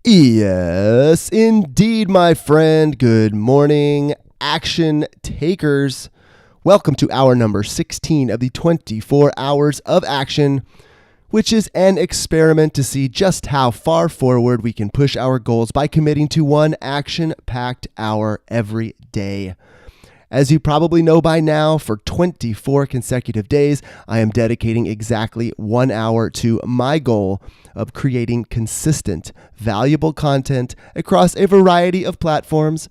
Yes, indeed, my friend. Good morning, action takers. Welcome to hour number 16 of the 24 hours of action, which is an experiment to see just how far forward we can push our goals by committing to one action-packed hour every day. As you probably know by now, for 24 consecutive days, I am dedicating exactly 1 hour to my goal of creating consistent, valuable content across a variety of platforms.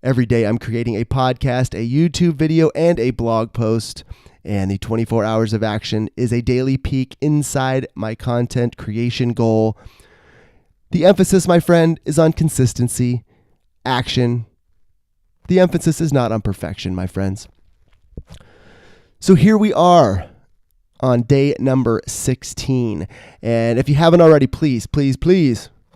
Every day I'm creating a podcast, a YouTube video, and a blog post. And the 24 hours of action is a daily peek inside my content creation goal. The emphasis, my friend, is on consistency, action. The emphasis is not on perfection, my friends. So here we are on day number 16. And if you haven't already, please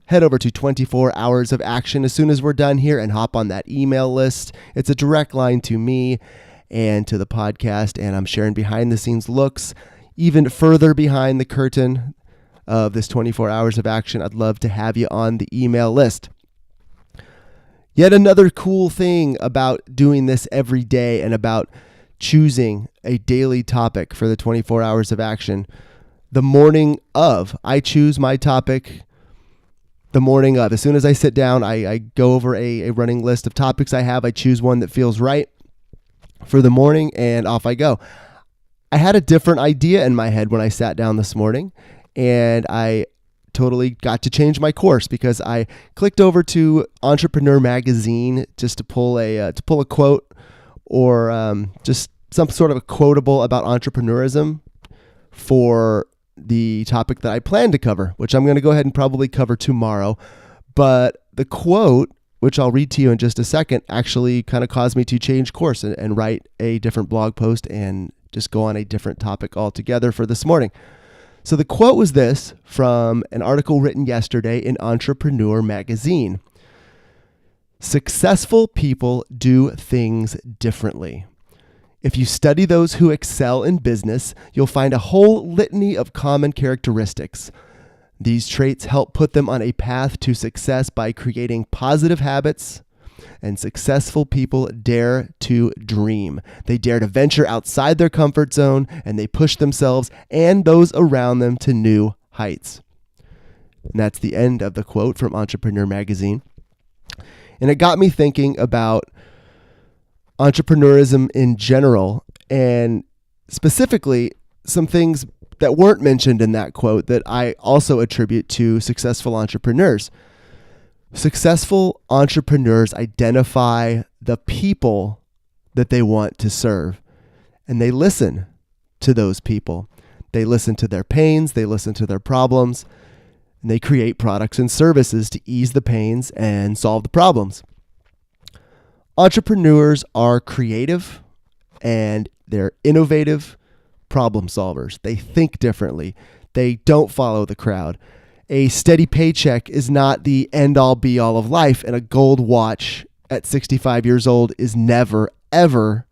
head over to 24 Hours of Action as soon as we're done here and hop on that email list. It's a direct line to me and to the podcast, and I'm sharing behind the scenes looks even further behind the curtain of this 24 Hours of Action. I'd love to have you on the email list. Yet another cool thing about doing this every day and about choosing a daily topic for the 24 hours of action. The morning of, I choose my topic the morning of. As soon as I sit down, I go over a running list of topics I have. I choose one that feels right for the morning and off I go. I had a different idea in my head when I sat down this morning, and I totally got to change my course because I clicked over to Entrepreneur magazine just to pull a quote or just some sort of a quotable about entrepreneurism for the topic that I plan to cover, which I'm going to go ahead and probably cover tomorrow. But the quote, which I'll read to you in just a second, actually kind of caused me to change course and write a different blog post and just go on a different topic altogether for this morning. So the quote was this from an article written yesterday in Entrepreneur magazine. Successful people do things differently. If you study those who excel in business, you'll find a whole litany of common characteristics. These traits help put them on a path to success by creating positive habits, and successful people dare to dream. They dare to venture outside their comfort zone, and they push themselves and those around them to new heights. And that's the end of the quote from Entrepreneur magazine. And it got me thinking about entrepreneurism in general, and specifically some things that weren't mentioned in that quote that I also attribute to successful entrepreneurs. Successful entrepreneurs identify the people that they want to serve, and they listen to those people. They listen to their pains, they listen to their problems, and they create products and services to ease the pains and solve the problems. Entrepreneurs are creative and they're innovative problem solvers. They think differently. They don't follow the crowd. A steady paycheck is not the end-all be-all of life, and a gold watch at 65 years old is never, ever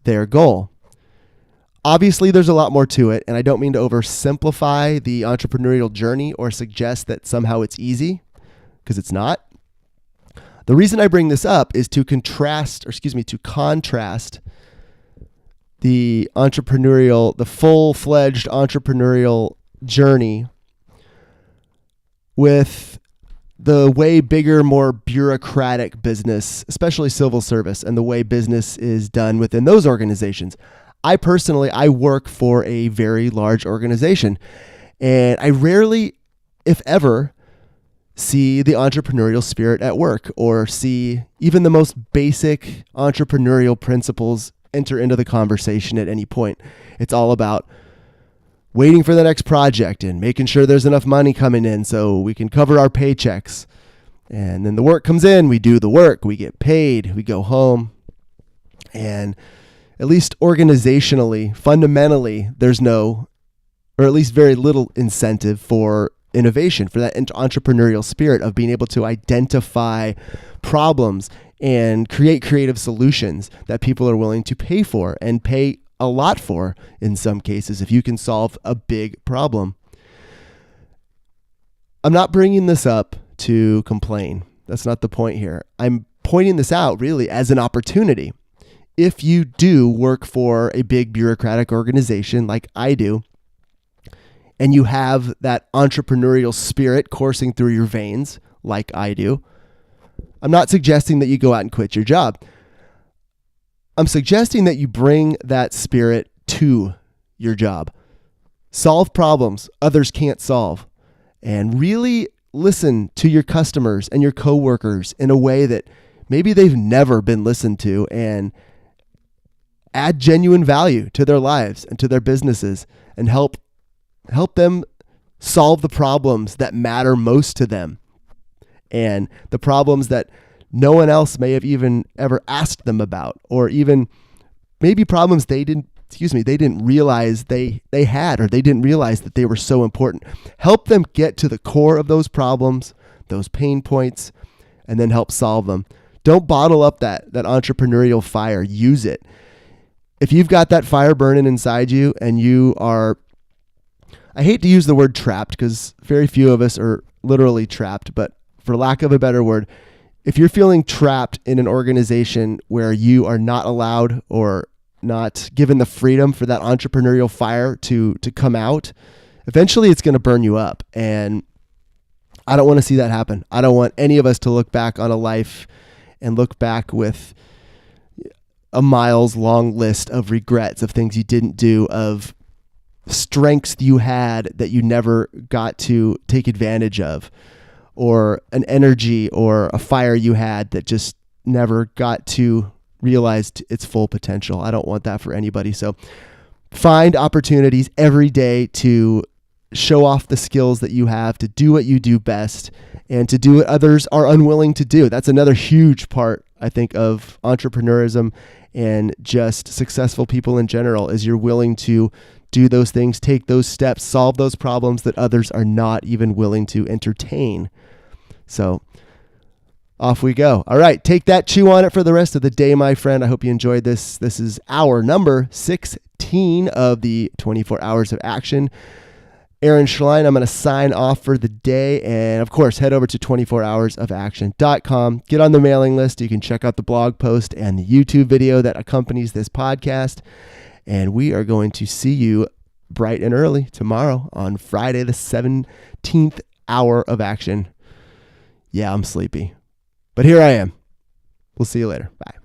their goal. Obviously, there's a lot more to it, and I don't mean to oversimplify the entrepreneurial journey or suggest that somehow it's easy, because it's not. The reason I bring this up is to contrast the full-fledged entrepreneurial journey with the way bigger, more bureaucratic business, especially civil service, and the way business is done within those organizations. I work for a very large organization, and I rarely, if ever, see the entrepreneurial spirit at work or see even the most basic entrepreneurial principles enter into the conversation at any point. It's all about waiting for the next project and making sure there's enough money coming in so we can cover our paychecks. And then the work comes in, we do the work, we get paid, we go home. And at least organizationally, fundamentally, there's no, or at least very little incentive for innovation, for that entrepreneurial spirit of being able to identify problems and create creative solutions that people are willing to pay for and pay a lot for in some cases if you can solve a big problem. I'm not bringing this up to complain. That's not the point here. I'm pointing this out really as an opportunity. If you do work for a big bureaucratic organization like I do, and you have that entrepreneurial spirit coursing through your veins like I do, I'm not suggesting that you go out and quit your job. I'm suggesting that you bring that spirit to your job. Solve problems others can't solve, and really listen to your customers and your coworkers in a way that maybe they've never been listened to, and add genuine value to their lives and to their businesses, and help them solve the problems that matter most to them, and the problems that no one else may have even ever asked them about, or even maybe problems they didn't realize they had, or they didn't realize that they were so important. Help them get to the core of those problems, those pain points, and then help solve them. Don't bottle up that entrepreneurial fire. Use it. If you've got that fire burning inside you and you are, I hate to use the word trapped because very few of us are literally trapped, but for lack of a better word, if you're feeling trapped in an organization where you are not allowed or not given the freedom for that entrepreneurial fire to come out, eventually it's going to burn you up. And I don't want to see that happen. I don't want any of us to look back on a life and look back with a miles long list of regrets, of things you didn't do, of strengths you had that you never got to take advantage of, or an energy or a fire you had that just never got to realize its full potential. I don't want that for anybody. So find opportunities every day to show off the skills that you have, to do what you do best, and to do what others are unwilling to do. That's another huge part, I think, of entrepreneurism and just successful people in general, is you're willing to do those things, take those steps, solve those problems that others are not even willing to entertain. So off we go. All right, take that, chew on it for the rest of the day, my friend. I hope you enjoyed this. This is hour number 16 of the 24 Hours of Action. Aaron Schlein, I'm going to sign off for the day. And of course, head over to 24hoursofAction.com. Get on the mailing list. You can check out the blog post and the YouTube video that accompanies this podcast. And we are going to see you bright and early tomorrow on Friday, the 17th hour of action. Yeah, I'm sleepy, but here I am. We'll see you later. Bye.